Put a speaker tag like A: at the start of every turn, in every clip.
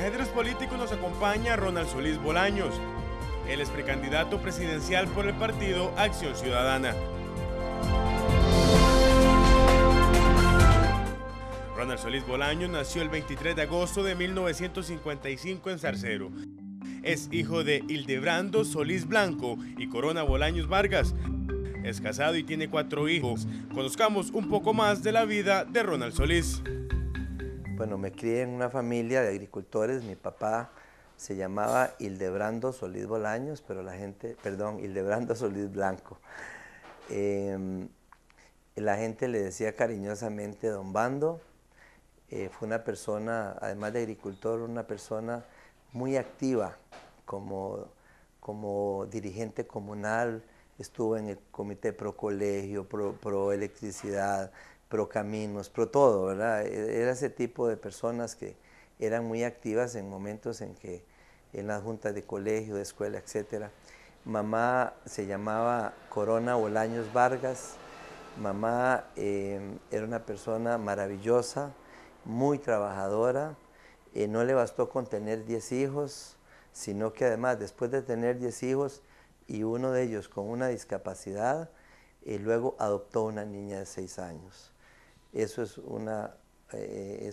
A: ajedrez político nos acompaña Ronald Solís Bolaños. Él es precandidato presidencial por el partido Acción Ciudadana. Ronald Solís Bolaños nació el 23 de agosto de 1955 en Zarcero. Es hijo de Hildebrando Solís Blanco y Corona Bolaños Vargas. Es casado y tiene 4 hijos. Conozcamos un poco más de la vida de Ronald Solís.
B: Bueno, me crié en una familia de agricultores. Mi papá se llamaba Hildebrando Solís Bolaños, pero Hildebrando Solís Blanco. La gente le decía cariñosamente Don Bando. Fue una persona, además de agricultor, una persona muy activa como dirigente comunal. Estuvo en el comité pro colegio, pro electricidad, pro caminos, pro todo, ¿verdad? Era ese tipo de personas que eran muy activas en momentos en las juntas de colegio, de escuela, etc. Mamá se llamaba Corona Bolaños Vargas. Mamá era una persona maravillosa, muy trabajadora. No le bastó con tener 10 hijos, sino que además, después de tener 10 hijos, y uno de ellos con una discapacidad, luego adoptó una niña de 6 años. Eso es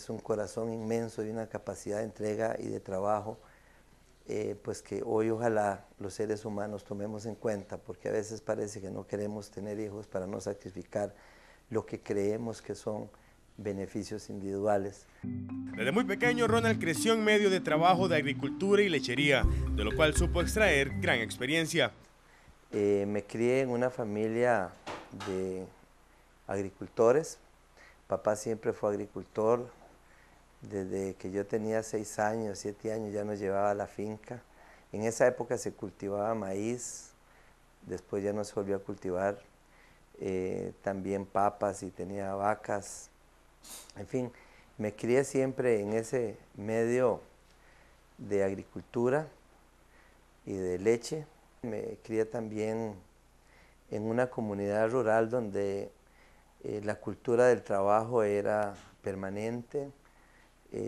B: un corazón inmenso y una capacidad de entrega y de trabajo, pues que hoy ojalá los seres humanos tomemos en cuenta, porque a veces parece que no queremos tener hijos para no sacrificar lo que creemos que son beneficios individuales.
A: Desde muy pequeño, Ronald creció en medio de trabajo de agricultura y lechería, de lo cual supo extraer gran experiencia.
B: Me crié en una familia de agricultores. Papá siempre fue agricultor. Desde que yo tenía 6 años, 7 años, ya nos llevaba a la finca. En esa época se cultivaba maíz, después ya no se volvió a cultivar. También papas y tenía vacas. En fin, me crié siempre en ese medio de agricultura y de leche. Me crié también en una comunidad rural donde la cultura del trabajo era permanente.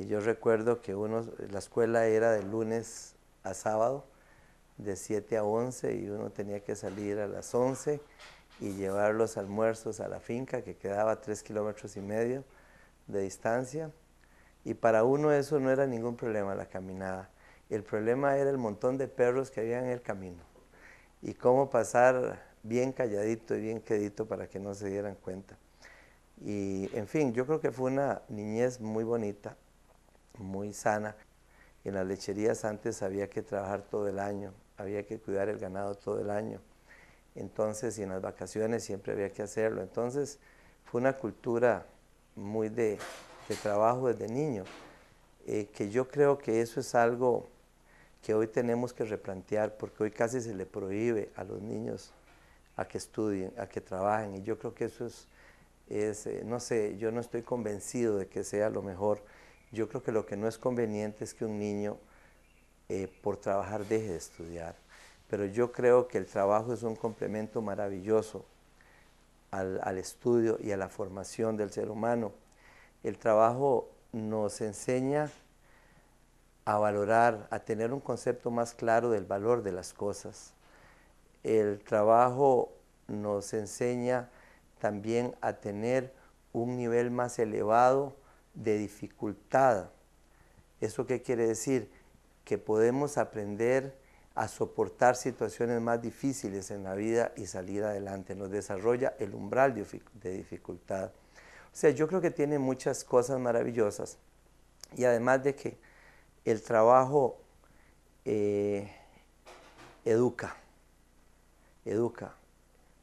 B: Yo recuerdo que la escuela era de lunes a sábado, de 7 a 11, y uno tenía que salir a las 11 y llevar los almuerzos a la finca, que quedaba a 3,5 kilómetros de distancia. Y para uno eso no era ningún problema, la caminada. El problema era el montón de perros que había en el camino y cómo pasar bien calladito y bien quedito para que no se dieran cuenta. Y en fin, yo creo que fue una niñez muy bonita, muy sana. En las lecherías antes había que trabajar todo el año, había que cuidar el ganado todo el año. Entonces, y en las vacaciones siempre había que hacerlo. Entonces, fue una cultura muy de trabajo desde niño, que yo creo que eso es algo que hoy tenemos que replantear, porque hoy casi se le prohíbe a los niños a que estudien, a que trabajen, y yo creo que eso no sé, yo no estoy convencido de que sea lo mejor. Yo creo que lo que no es conveniente es que un niño por trabajar deje de estudiar, pero yo creo que el trabajo es un complemento maravilloso al estudio y a la formación del ser humano. El trabajo nos enseña a valorar, a tener un concepto más claro del valor de las cosas. El trabajo nos enseña también a tener un nivel más elevado de dificultad. ¿Eso qué quiere decir? Que podemos aprender a soportar situaciones más difíciles en la vida y salir adelante. Nos desarrolla el umbral de dificultad. O sea, yo creo que tiene muchas cosas maravillosas, y además de que el trabajo educa.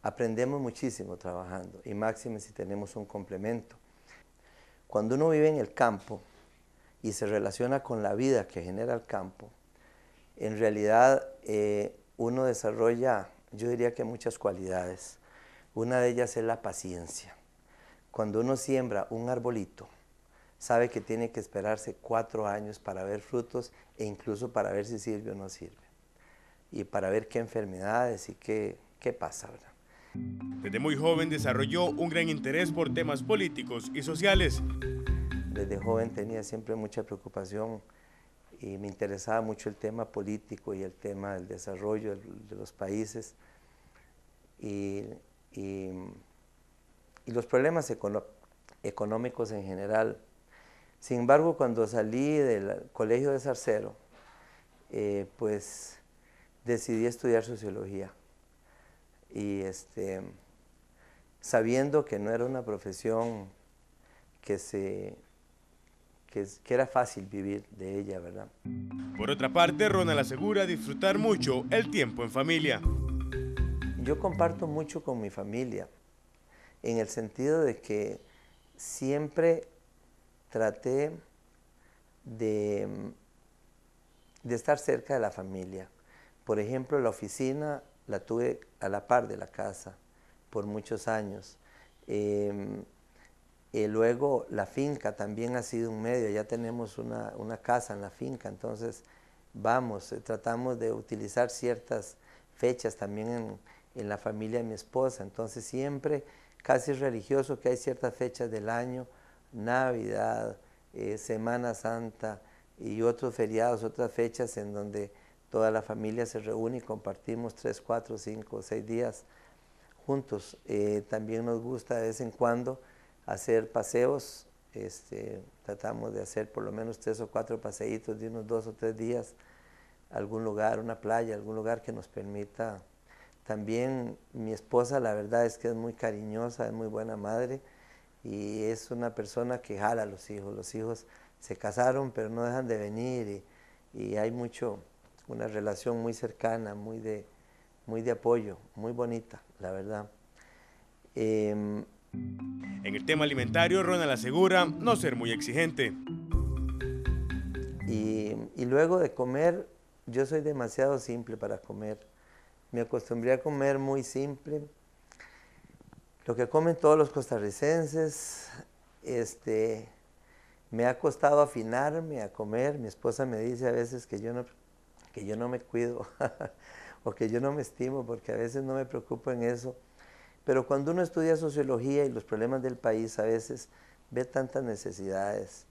B: Aprendemos muchísimo trabajando, y máxime si tenemos un complemento. Cuando uno vive en el campo y se relaciona con la vida que genera el campo, en realidad uno desarrolla, yo diría que muchas cualidades. Una de ellas es la paciencia. Cuando uno siembra un arbolito, sabe que tiene que esperarse 4 años para ver frutos, e incluso para ver si sirve o no sirve, y para ver qué enfermedades y qué pasa, ¿verdad?
A: Desde muy joven desarrolló un gran interés por temas políticos y sociales.
B: Desde joven tenía siempre mucha preocupación y me interesaba mucho el tema político y el tema del desarrollo de los países y, y, y los problemas económicos en general. Sin embargo, cuando salí del colegio de Zarcero, pues decidí estudiar sociología y sabiendo que no era una profesión que era fácil vivir de ella, ¿verdad?
A: Por otra parte, Ronald asegura disfrutar mucho el tiempo en familia.
B: Yo comparto mucho con mi familia, en el sentido de que siempre traté de estar cerca de la familia. Por ejemplo, la oficina la tuve a la par de la casa por muchos años. Y luego la finca también ha sido un medio, ya tenemos una casa en la finca, entonces vamos, tratamos de utilizar ciertas fechas también en la familia de mi esposa, entonces siempre casi religioso que hay ciertas fechas del año, Navidad, Semana Santa y otros feriados, otras fechas en donde toda la familia se reúne y compartimos 3, 4, 5, 6 días juntos. También nos gusta de vez en cuando hacer paseos, tratamos de hacer por lo menos 3 o 4 paseitos de unos 2 o 3 días, a algún lugar, una playa, algún lugar que nos permita. También mi esposa, la verdad es que es muy cariñosa, es muy buena madre y es una persona que jala a los hijos se casaron pero no dejan de venir y hay una relación muy cercana, muy de apoyo, muy bonita, la verdad.
A: En el tema alimentario, Ronald asegura no ser muy exigente.
B: Y luego de comer, yo soy demasiado simple para comer. Me acostumbré a comer muy simple. Lo que comen todos los costarricenses, me ha costado afinarme a comer. Mi esposa me dice a veces que yo no me cuido o que yo no me estimo porque a veces no me preocupo en eso. Pero cuando uno estudia sociología y los problemas del país, a veces ve tantas necesidades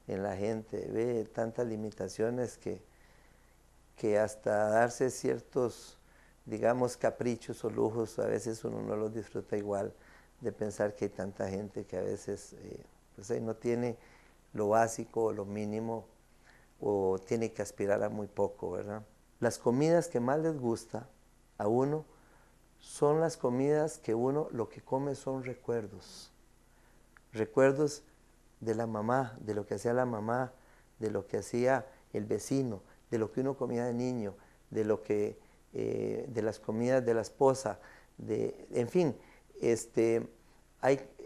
B: en la gente, ve tantas limitaciones que hasta darse ciertos, digamos, caprichos o lujos, a veces uno no los disfruta igual, de pensar que hay tanta gente que a veces pues ahí no tiene lo básico o lo mínimo o tiene que aspirar a muy poco, ¿verdad? Las comidas que más les gusta a uno son las comidas que uno lo que come son recuerdos. Recuerdos de la mamá, de lo que hacía la mamá, de lo que hacía el vecino, de lo que uno comía de niño, de las comidas de la esposa, en fin,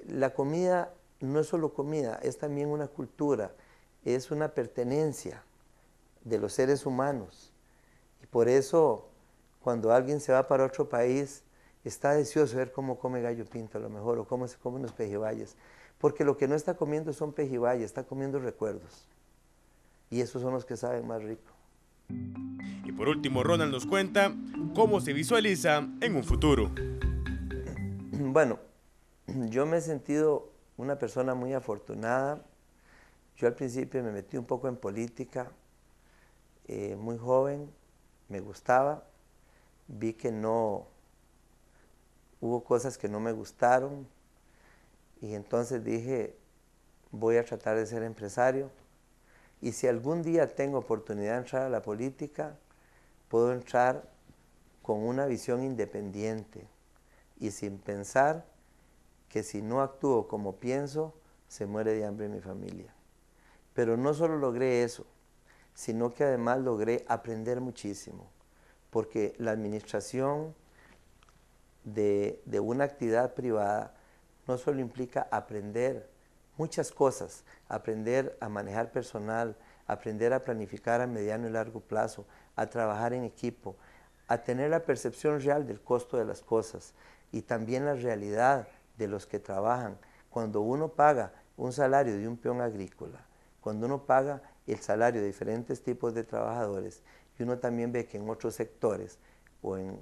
B: la comida no es solo comida, es también una cultura, es una pertenencia de los seres humanos. Y por eso, cuando alguien se va para otro país, está deseoso de ver cómo come gallo pinto a lo mejor, o cómo se comen los pejibayes. Porque lo que no está comiendo son pejibayes, está comiendo recuerdos. Y esos son los que saben más rico.
A: Y por último, Ronald nos cuenta cómo se visualiza en un futuro.
B: Bueno, yo me he sentido una persona muy afortunada. Yo al principio me metí un poco en política, muy joven, me gustaba, vi que hubo cosas que no me gustaron y entonces dije, voy a tratar de ser empresario y si algún día tengo oportunidad de entrar a la política, puedo entrar con una visión independiente y sin pensar que si no actúo como pienso, se muere de hambre mi familia. Pero no solo logré eso, sino que además logré aprender muchísimo, porque la administración de una actividad privada no solo implica aprender muchas cosas, aprender a manejar personal, aprender a planificar a mediano y largo plazo, a trabajar en equipo, a tener la percepción real del costo de las cosas y también la realidad de los que trabajan. Cuando uno paga un salario de un peón agrícola, cuando uno paga el salario de diferentes tipos de trabajadores y uno también ve que en otros sectores o en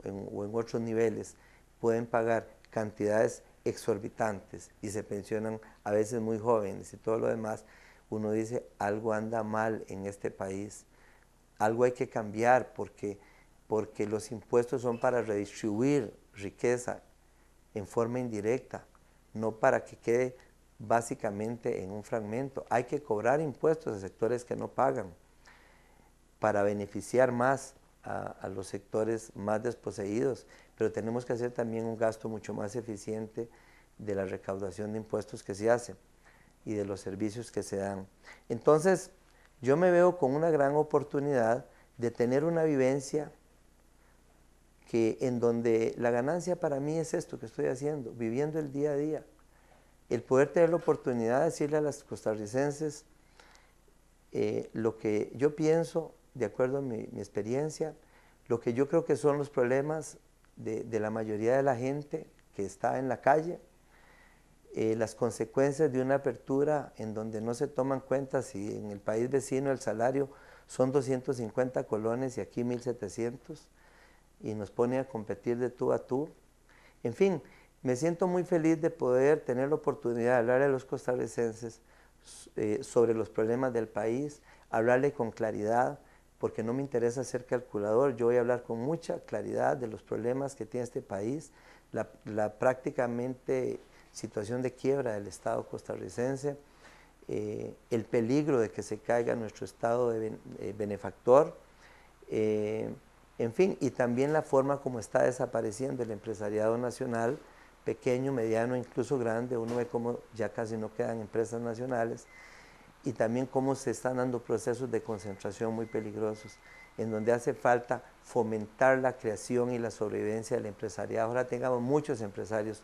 B: otros niveles pueden pagar cantidades exorbitantes y se pensionan a veces muy jóvenes y todo lo demás, uno dice algo anda mal en este país algo hay que cambiar porque los impuestos son para redistribuir riqueza en forma indirecta, no para que quede básicamente en un fragmento. Hay que cobrar impuestos a sectores que no pagan para beneficiar más a los sectores más desposeídos, pero tenemos que hacer también un gasto mucho más eficiente de la recaudación de impuestos que se hace y de los servicios que se dan. Entonces, yo me veo con una gran oportunidad de tener una vivencia en donde la ganancia para mí es esto que estoy haciendo, viviendo el día a día. El poder tener la oportunidad de decirle a las costarricenses lo que yo pienso, de acuerdo a mi experiencia, lo que yo creo que son los problemas de la mayoría de la gente que está en la calle, las consecuencias de una apertura en donde no se toman cuenta si en el país vecino el salario son 250 colones y aquí 1.700 y nos pone a competir de tú a tú. En fin, me siento muy feliz de poder tener la oportunidad de hablarle a los costarricenses sobre los problemas del país, hablarle con claridad, porque no me interesa ser calculador, yo voy a hablar con mucha claridad de los problemas que tiene este país, la prácticamente situación de quiebra del Estado costarricense, el peligro de que se caiga nuestro Estado de benefactor, en fin, y también la forma como está desapareciendo el empresariado nacional, pequeño, mediano, incluso grande. Uno ve cómo ya casi no quedan empresas nacionales, y también cómo se están dando procesos de concentración muy peligrosos, en donde hace falta fomentar la creación y la sobrevivencia del empresariado. Ahora tengamos muchos empresarios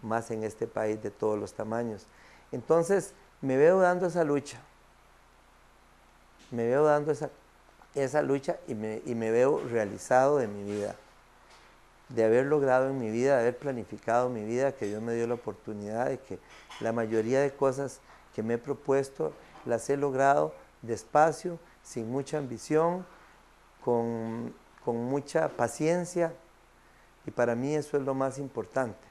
B: más en este país de todos los tamaños. Entonces, me veo dando esa lucha, me veo dando esa lucha y me veo realizado de mi vida, de haber logrado en mi vida, de haber planificado mi vida, que Dios me dio la oportunidad de que la mayoría de cosas que me he propuesto las he logrado despacio, sin mucha ambición, con mucha paciencia, y para mí eso es lo más importante,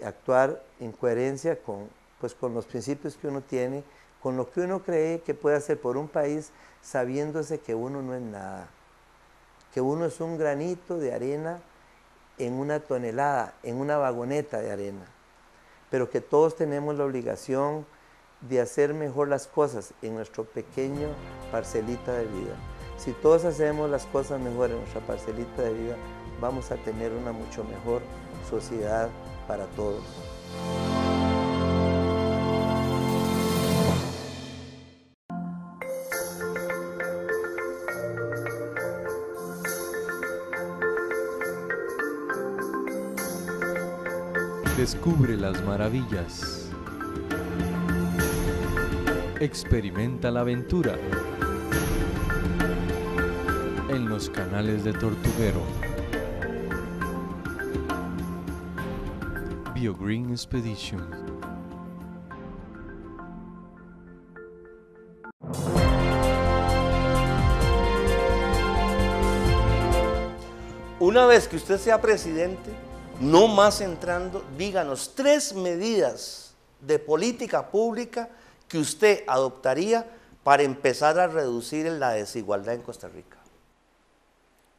B: actuar en coherencia con los principios que uno tiene, con lo que uno cree que puede hacer por un país, sabiéndose que uno no es nada, que uno es un granito de arena en una tonelada, en una vagoneta de arena, pero que todos tenemos la obligación de hacer mejor las cosas en nuestro pequeño parcelita de vida. Si todos hacemos las cosas mejor en nuestra parcelita de vida, vamos a tener una mucho mejor sociedad para todos.
C: Descubre las maravillas. Experimenta la aventura en los canales de Tortuguero. BioGreen Expedition.
D: Una vez que usted sea presidente, no más entrando, díganos 3 medidas de política pública que usted adoptaría para empezar a reducir la desigualdad en Costa Rica.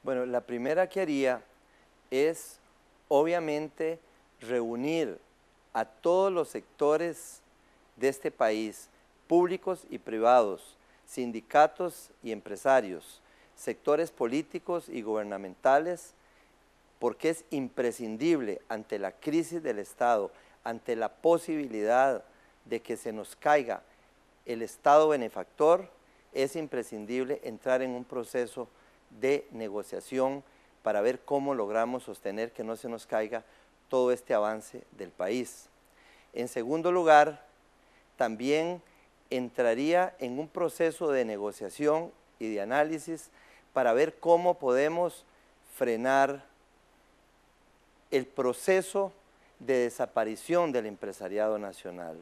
B: Bueno, la primera que haría es, obviamente, reunir a todos los sectores de este país, públicos y privados, sindicatos y empresarios, sectores políticos y gubernamentales, porque es imprescindible ante la crisis del Estado, ante la posibilidad de que se nos caiga el Estado benefactor, es imprescindible entrar en un proceso de negociación para ver cómo logramos sostener que no se nos caiga todo este avance del país. En segundo lugar, también entraría en un proceso de negociación y de análisis para ver cómo podemos frenar el proceso de desaparición del empresariado nacional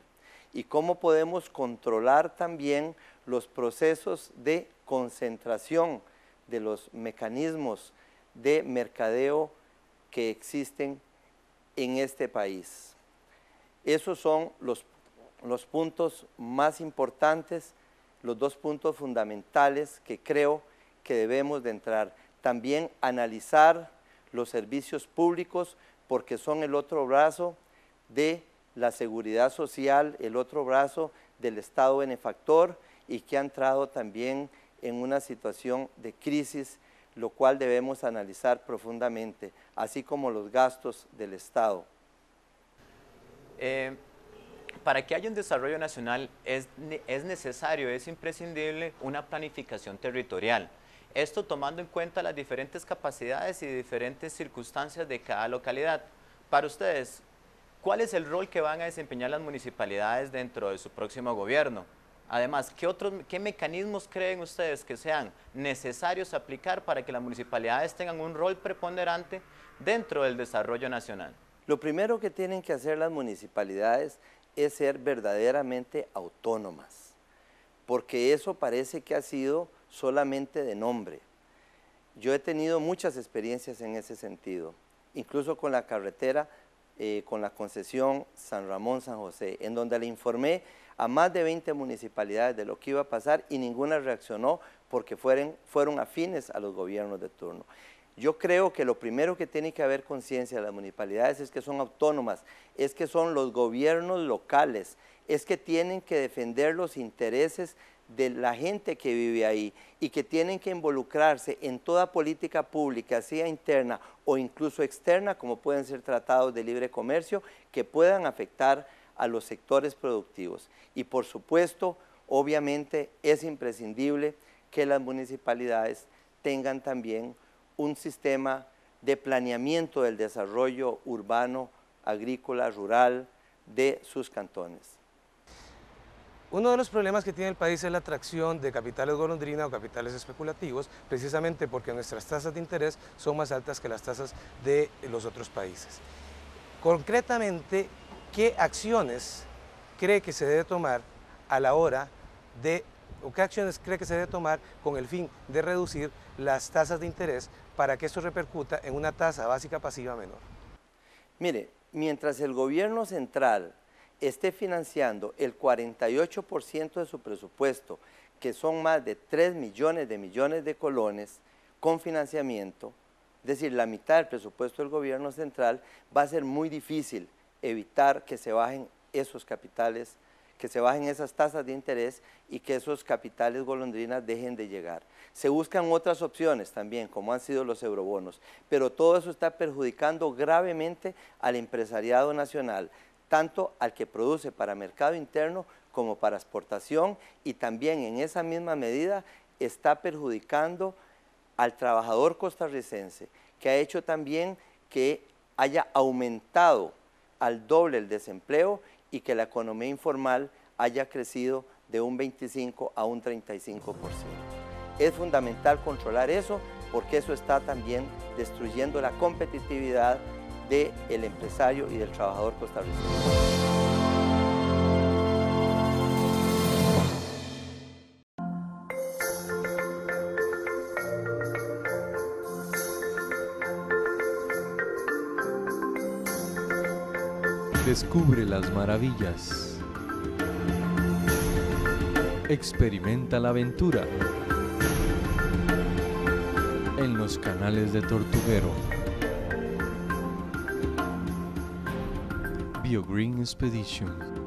B: y cómo podemos controlar también los procesos de concentración de los mecanismos de mercadeo que existen en este país. Esos son los puntos más importantes, los 2 puntos fundamentales que creo que debemos de entrar. También analizar los servicios públicos, porque son el otro brazo de la seguridad social, el otro brazo del Estado benefactor, y que ha entrado también en una situación de crisis, lo cual debemos analizar profundamente, así como los gastos del Estado.
E: Para que haya un desarrollo nacional es necesario, es imprescindible una planificación territorial. Esto tomando en cuenta las diferentes capacidades y diferentes circunstancias de cada localidad. Para ustedes, ¿cuál es el rol que van a desempeñar las municipalidades dentro de su próximo gobierno? Además, ¿qué mecanismos creen ustedes que sean necesarios aplicar para que las municipalidades tengan un rol preponderante dentro del desarrollo nacional?
B: Lo primero que tienen que hacer las municipalidades es ser verdaderamente autónomas, porque eso parece que ha sido solamente de nombre. Yo he tenido muchas experiencias en ese sentido, incluso con la carretera, con la concesión San Ramón-San José, en donde le informé a más de 20 municipalidades de lo que iba a pasar y ninguna reaccionó porque fueron afines a los gobiernos de turno. Yo creo que lo primero que tiene que haber conciencia de las municipalidades es que son autónomas, es que son los gobiernos locales, es que tienen que defender los intereses de la gente que vive ahí y que tienen que involucrarse en toda política pública, sea interna o incluso externa, como pueden ser tratados de libre comercio, que puedan afectar a los sectores productivos. Y por supuesto, obviamente, es imprescindible que las municipalidades tengan también un sistema de planeamiento del desarrollo urbano, agrícola, rural de sus cantones.
F: Uno de los problemas que tiene el país es la atracción de capitales golondrina o capitales especulativos, precisamente porque nuestras tasas de interés son más altas que las tasas de los otros países. Concretamente, ¿qué acciones cree que se debe tomar a la hora de, o qué acciones cree que se debe tomar con el fin de reducir las tasas de interés para que esto repercuta en una tasa básica pasiva menor?
B: Mire, mientras el gobierno central esté financiando el 48% de su presupuesto, que son más de 3 millones de colones con financiamiento, es decir, la mitad del presupuesto del gobierno central, va a ser muy difícil evitar que se bajen esos capitales, que se bajen esas tasas de interés y que esos capitales golondrinas dejen de llegar. Se buscan otras opciones también, como han sido los eurobonos, pero todo eso está perjudicando gravemente al empresariado nacional, tanto al que produce para mercado interno como para exportación, y también en esa misma medida está perjudicando al trabajador costarricense, que ha hecho también que haya aumentado al doble el desempleo y que la economía informal haya crecido de un 25 a un 35%. Es fundamental controlar eso, porque eso está también destruyendo la competitividad del empresario y del trabajador costarricense.
C: Descubre las maravillas. Experimenta la aventura en los canales de Tortuguero. BioGreen Expedition.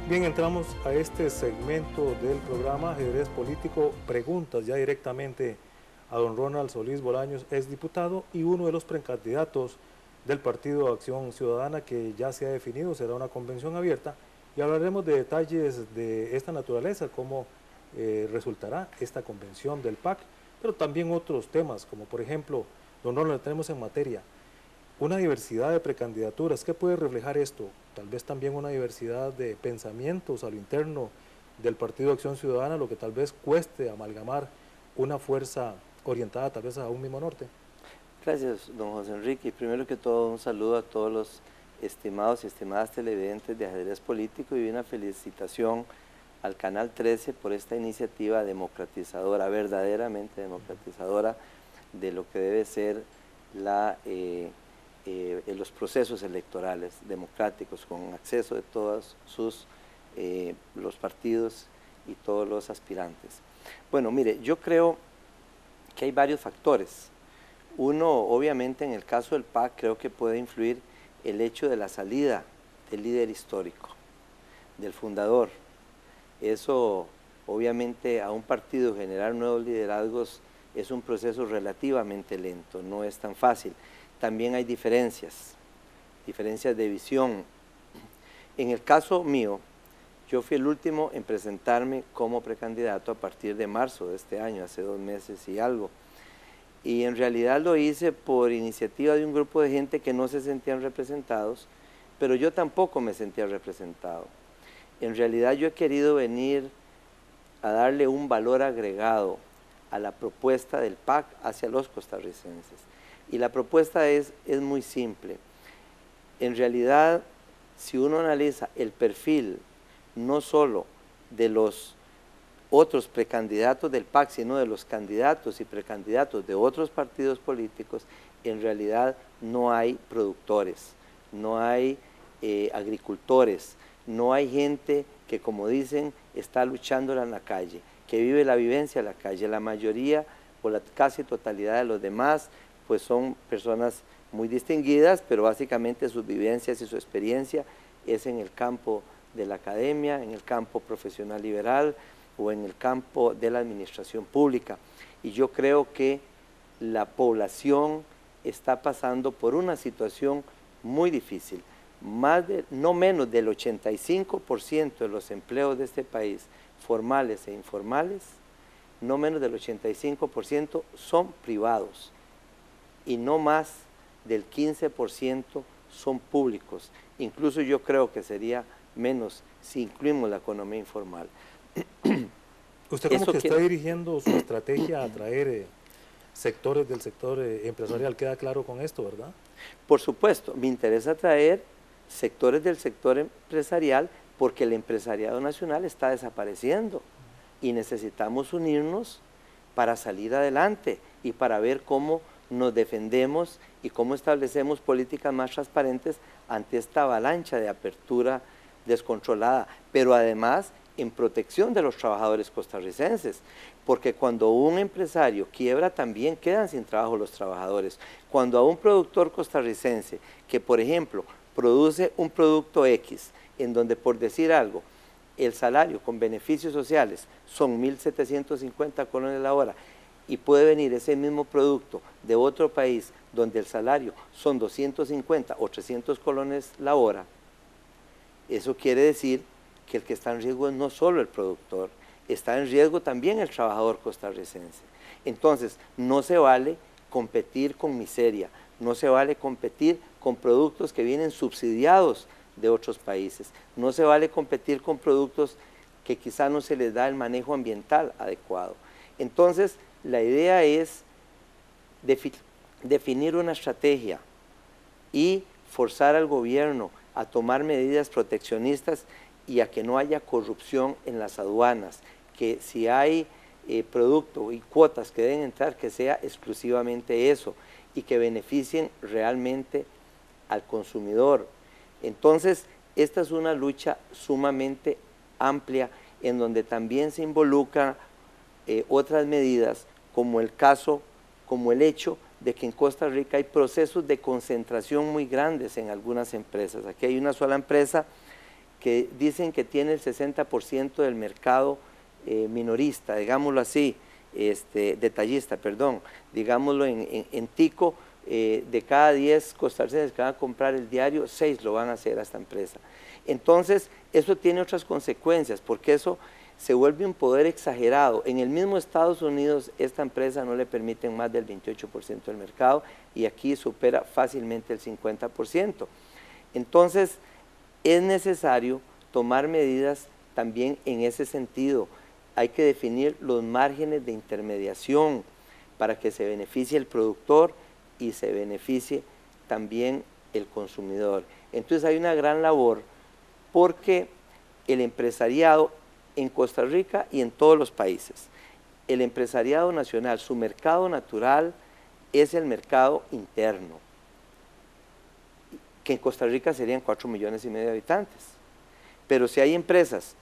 G: Bien, entramos a este segmento del programa Ajedrez Político, preguntas ya directamente a don Ronald Solís Bolaños, exdiputado y uno de los precandidatos del Partido Acción Ciudadana, que ya se ha definido, será una convención abierta, y hablaremos de detalles de esta naturaleza, cómo resultará esta convención del PAC, pero también otros temas, como por ejemplo, don Ronald, tenemos en materia una diversidad de precandidaturas. ¿Qué puede reflejar esto? Tal vez también una diversidad de pensamientos a lo interno del Partido Acción Ciudadana, lo que tal vez cueste amalgamar una fuerza orientada tal vez a un mismo norte.
B: Gracias, don José Enrique. Primero que todo, un saludo a todos los estimados y estimadas televidentes de Ajedrez Político y una felicitación al Canal 13 por esta iniciativa democratizadora, verdaderamente democratizadora, de lo que debe ser en los procesos electorales democráticos con acceso de todos los partidos y todos los aspirantes. Bueno, mire, yo creo que hay varios factores. Uno, obviamente, en el caso del PAC, creo que puede influir el hecho de la salida del líder histórico, del fundador. Eso, obviamente, a un partido generar nuevos liderazgos es un proceso relativamente lento, no es tan fácil. También hay diferencias de visión. En el caso mío, yo fui el último en presentarme como precandidato a partir de marzo de este año, hace 2 meses y algo. Y en realidad lo hice por iniciativa de un grupo de gente que no se sentían representados, pero yo tampoco me sentía representado. En realidad yo he querido venir a darle un valor agregado a la propuesta del PAC hacia los costarricenses. Y la propuesta es muy simple. En realidad, si uno analiza el perfil no solo de los otros precandidatos del PAC, sino de los candidatos y precandidatos de otros partidos políticos, en realidad no hay productores, no hay agricultores, no hay gente que, como dicen, está luchándola en la calle, que vive la vivencia en la calle. La mayoría o la casi totalidad de los demás pues son personas muy distinguidas, pero básicamente sus vivencias y su experiencia es en el campo de la academia, en el campo profesional liberal o en el campo de la administración pública. Y yo creo que la población está pasando por una situación muy difícil. No menos del 85% de los empleos de este país, formales e informales, no menos del 85% son privados y no más del 15% son públicos. Incluso yo creo que sería menos si incluimos la economía informal.
G: ¿Usted como que está dirigiendo su estrategia a atraer sectores del sector empresarial? ¿Queda claro con esto, verdad?
B: Por supuesto, me interesa atraer sectores del sector empresarial porque el empresariado nacional está desapareciendo y necesitamos unirnos para salir adelante y para ver cómo nos defendemos y cómo establecemos políticas más transparentes ante esta avalancha de apertura descontrolada, pero además en protección de los trabajadores costarricenses, porque cuando un empresario quiebra también quedan sin trabajo los trabajadores. Cuando a un productor costarricense que, por ejemplo, produce un producto X, en donde, por decir algo, el salario con beneficios sociales son 1.750 colones la hora, y puede venir ese mismo producto de otro país donde el salario son 250 o 300 colones la hora, eso quiere decir que el que está en riesgo es no solo el productor, está en riesgo también el trabajador costarricense. Entonces, no se vale competir con miseria, no se vale competir con productos que vienen subsidiados de otros países, no se vale competir con productos que quizá no se les da el manejo ambiental adecuado. Entonces, la idea es definir una estrategia y forzar al gobierno a tomar medidas proteccionistas y a que no haya corrupción en las aduanas, que si hay producto y cuotas que deben entrar, que sea exclusivamente eso y que beneficien realmente al consumidor. Entonces, esta es una lucha sumamente amplia en donde también se involucran otras medidas como el hecho de que en Costa Rica hay procesos de concentración muy grandes en algunas empresas. Aquí hay una sola empresa que dicen que tiene el 60% del mercado minorista, digámoslo así, detallista, perdón, digámoslo en tico, de cada 10 costarricenses que van a comprar el diario, 6 lo van a hacer a esta empresa. Entonces, eso tiene otras consecuencias, porque eso se vuelve un poder exagerado. En el mismo Estados Unidos, esta empresa no le permiten más del 28% del mercado y aquí supera fácilmente el 50%. Entonces, es necesario tomar medidas también en ese sentido. Hay que definir los márgenes de intermediación para que se beneficie el productor y se beneficie también el consumidor. Entonces hay una gran labor porque el empresariado en Costa Rica y en todos los países, el empresariado nacional, su mercado natural es el mercado interno. que en Costa Rica serían 4,5 millones de habitantes. Pero si hay empresas,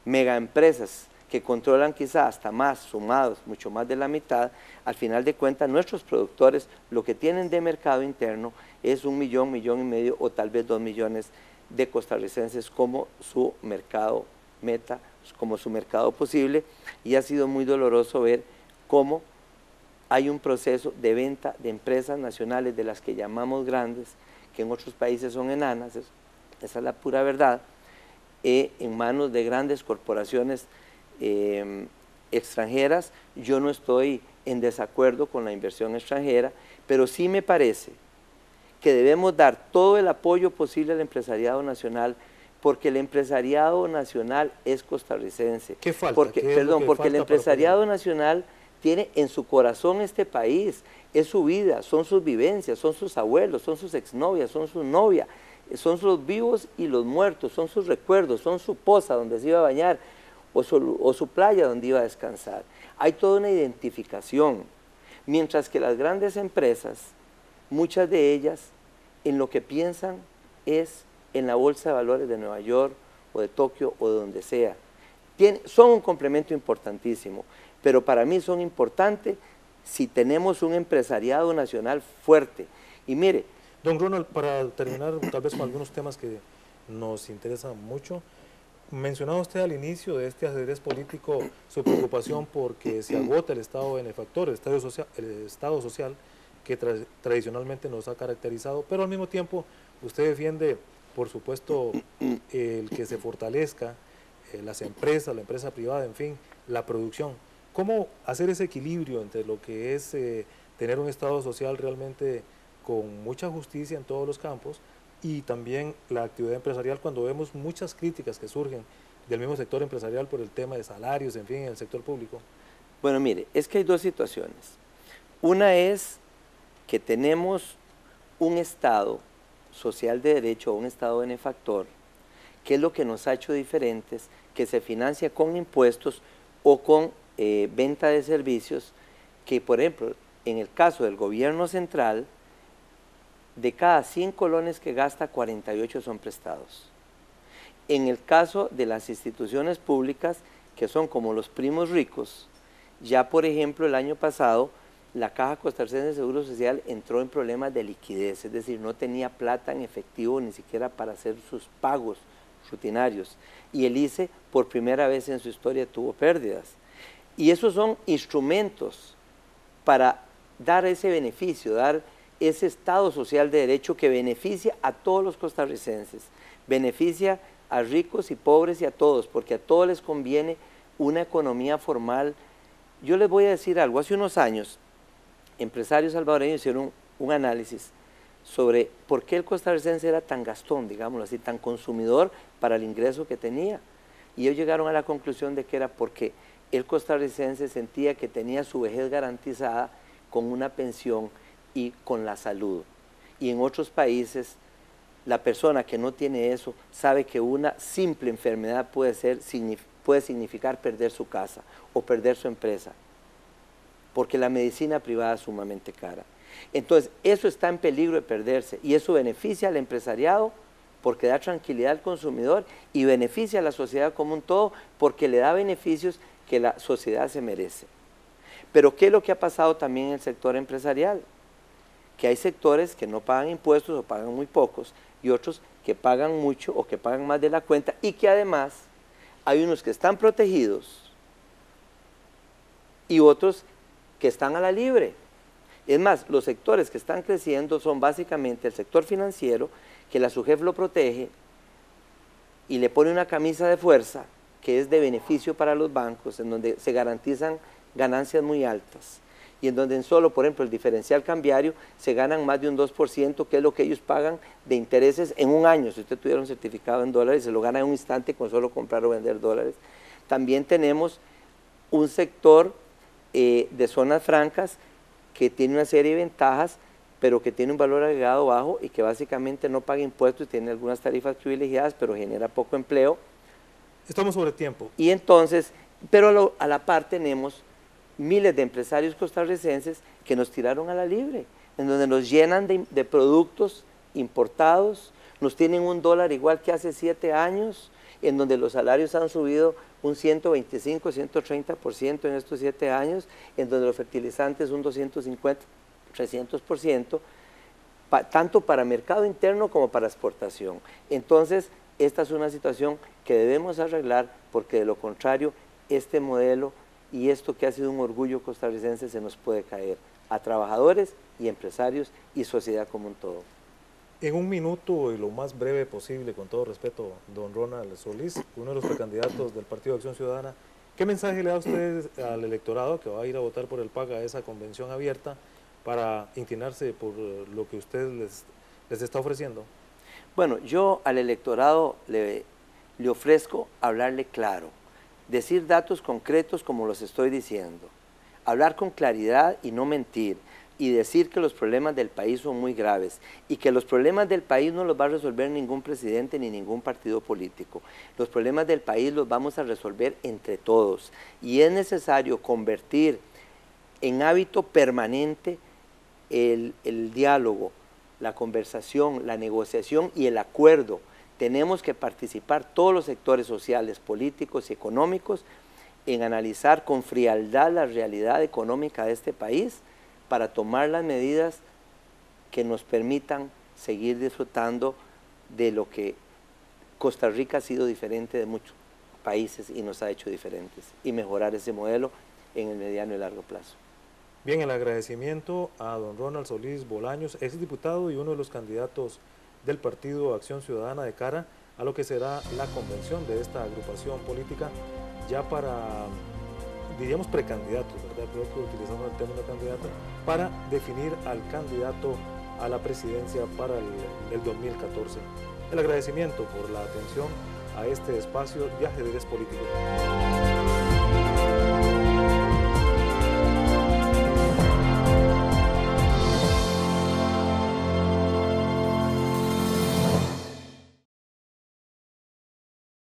B: megaempresas, que controlan quizá hasta más, sumados, mucho más de la mitad, al final de cuentas nuestros productores lo que tienen de mercado interno es 1 millón, 1,5 millones o tal vez 2 millones de costarricenses como su mercado meta, como su mercado posible, y ha sido muy doloroso ver cómo hay un proceso de venta de empresas nacionales de las que llamamos grandes, que en otros países son enanas, esa es la pura verdad, en manos de grandes corporaciones extranjeras. Yo no estoy en desacuerdo con la inversión extranjera, pero sí me parece que debemos dar todo el apoyo posible al empresariado nacional, porque el empresariado nacional es costarricense.
G: ¿Qué falta?
B: Porque, perdón, porque el empresariado nacional tiene en su corazón este país, es su vida, son sus vivencias, son sus abuelos, son sus exnovias, son sus novias, son los vivos y los muertos, son sus recuerdos, son su poza donde se iba a bañar, o su playa donde iba a descansar. Hay toda una identificación, mientras que las grandes empresas, muchas de ellas, en lo que piensan es en la bolsa de valores de Nueva York, o de Tokio, o de donde sea. Son un complemento importantísimo, pero para mí son importantes si tenemos un empresariado nacional fuerte. Y mire,
G: Don Ronald, para terminar tal vez con algunos temas que nos interesan mucho, mencionaba usted al inicio de este ajedrez político su preocupación porque se agota el Estado benefactor, el Estado social que tradicionalmente nos ha caracterizado, pero al mismo tiempo usted defiende, por supuesto, el que se fortalezca las empresas, la empresa privada, en fin, la producción. ¿Cómo hacer ese equilibrio entre lo que es tener un Estado social realmente con mucha justicia en todos los campos y también la actividad empresarial, cuando vemos muchas críticas que surgen del mismo sector empresarial por el tema de salarios, en fin, en el sector público?
B: Bueno, mire, es que hay dos situaciones. Una es que tenemos un Estado social de derecho, un Estado benefactor, que es lo que nos ha hecho diferentes, que se financia con impuestos o con venta de servicios, que por ejemplo, en el caso del gobierno central, de cada 100 colones que gasta, 48 son prestados. En el caso de las instituciones públicas, que son como los primos ricos, ya por ejemplo el año pasado, la Caja Costarricense de Seguro Social entró en problemas de liquidez, es decir, no tenía plata en efectivo ni siquiera para hacer sus pagos rutinarios. Y el ICE por primera vez en su historia tuvo pérdidas. Y esos son instrumentos para dar ese beneficio, dar ese Estado social de derecho que beneficia a todos los costarricenses, beneficia a ricos y pobres y a todos, porque a todos les conviene una economía formal. Yo les voy a decir algo, hace unos años, empresarios salvadoreños hicieron un análisis sobre por qué el costarricense era tan gastón, digámoslo así, tan consumidor para el ingreso que tenía. Y ellos llegaron a la conclusión de que era porque el costarricense sentía que tenía su vejez garantizada con una pensión y con la salud. Y en otros países, la persona que no tiene eso sabe que una simple enfermedad puede significar perder su casa o perder su empresa, porque la medicina privada es sumamente cara. Entonces, eso está en peligro de perderse y eso beneficia al empresariado porque da tranquilidad al consumidor y beneficia a la sociedad como un todo porque le da beneficios que la sociedad se merece. Pero ¿qué es lo que ha pasado también en el sector empresarial? Que hay sectores que no pagan impuestos o pagan muy pocos y otros que pagan mucho o que pagan más de la cuenta y que además hay unos que están protegidos y otros que están a la libre. Es más, los sectores que están creciendo son básicamente el sector financiero, que la SUGEF lo protege y le pone una camisa de fuerza que es de beneficio para los bancos, en donde se garantizan ganancias muy altas y en donde en solo, por ejemplo, el diferencial cambiario se ganan más de un 2%, que es lo que ellos pagan de intereses en un año. Si usted tuviera un certificado en dólares, se lo gana en un instante con solo comprar o vender dólares. También tenemos un sector de zonas francas que tiene una serie de ventajas, pero que tiene un valor agregado bajo y que básicamente no paga impuestos y tiene algunas tarifas privilegiadas, pero genera poco empleo.
G: Estamos sobre tiempo.
B: Y entonces, pero a la par tenemos miles de empresarios costarricenses que nos tiraron a la libre, en donde nos llenan de productos importados nos tienen un dólar igual que hace 7 años, en donde los salarios han subido un 125, 130% en estos 7 años, en donde los fertilizantes un 250, 300%, tanto para mercado interno como para exportación. Entonces, esta es una situación que debemos arreglar, porque de lo contrario, este modelo y esto que ha sido un orgullo costarricense se nos puede caer a trabajadores y empresarios y sociedad como un todo.
G: En un minuto y lo más breve posible, con todo respeto, don Ronald Solís, uno de los precandidatos del Partido Acción Ciudadana, ¿qué mensaje le da usted al electorado que va a ir a votar por el PAC a esa convención abierta para inclinarse por lo que usted les está ofreciendo?
B: Bueno, yo al electorado le ofrezco hablarle claro, decir datos concretos como los estoy diciendo, hablar con claridad y no mentir, y decir que los problemas del país son muy graves y que los problemas del país no los va a resolver ningún presidente ni ningún partido político. Los problemas del país los vamos a resolver entre todos y es necesario convertir en hábito permanente el diálogo, la conversación, la negociación y el acuerdo. Tenemos que participar todos los sectores sociales, políticos y económicos en analizar con frialdad la realidad económica de este país para tomar las medidas que nos permitan seguir disfrutando de lo que Costa Rica ha sido diferente de muchos países y nos ha hecho diferentes, y mejorar ese modelo en el mediano y largo plazo.
G: Bien, el agradecimiento a don Ronald Solís Bolaños, exdiputado y uno de los candidatos del Partido Acción Ciudadana de cara a lo que será la convención de esta agrupación política ya para, diríamos, precandidatos, ¿verdad? Creo que utilizamos el término candidato para definir al candidato a la presidencia para el 2014. El agradecimiento por la atención a este espacio de ajedrez político.